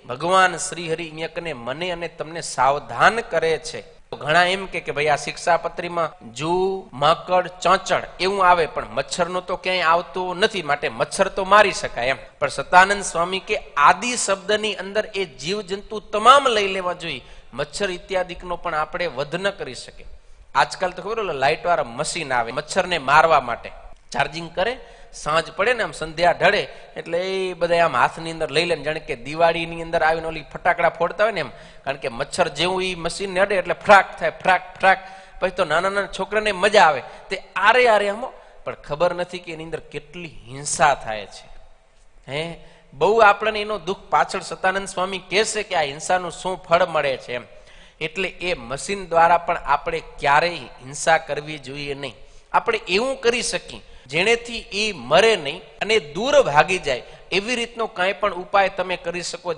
ભગવાન શ્રી હરિ ને મને અને તમને સાવધાન કરે છે. ઘણા એમ કે ભાઈ આ શિક્ષાપત્રીમાં જૂ, માંકડ, ચોંચડ એવું આવે, પણ મચ્છરનું તો ક્યાંય આવતું નથી, માટે મચ્છર તો મારી શકાય એમ. પણ સતાનંદ સ્વામી કે આદિ શબ્દની અંદર એ જીવ જંતુ તમામ લઈ લેવા જોઈએ, મચ્છર ઇત્યાદિકનો પણ આપણે વધ ન કરી શકે. આજકાલ તો ખબર લાઇટ વાળા મશીન આવે મચ્છરને મારવા માટે, ચાર્જિંગ કરે, સાંજ પડે ને આમ સંધ્યા ઢળે એટલે એ બધા આમ હાથની અંદર લઈ લે, જાણે કે દિવાળીની અંદર આવીને ઓલી ફટાકડા ફોડતા હોય ને એમ. કારણ કે મચ્છર જેવું એ મશીન ને અડે એટલે ફ્રાક થાય, ફ્રાક ફ્રાક. પછી તો નાના નાના છોકરાને મજા આવે, તે આરે આરે આમો, પણ ખબર નથી કે એની અંદર કેટલી હિંસા થાય છે. હે બહુ આપણને એનો દુઃખ પાછળ સતાનંદ સ્વામી કહેશે કે આ હિંસાનું શું ફળ મળે છે એમ. એટલે એ મશીન દ્વારા પણ આપણે ક્યારેય હિંસા કરવી જોઈએ નહીં. આપણે એવું કરી શકીએ જેનેથી એ મરે નહીં અને દૂર ભાગી જાય, એવી રીતનો કાંઈ પણ ઉપાય તમે કરી શકો.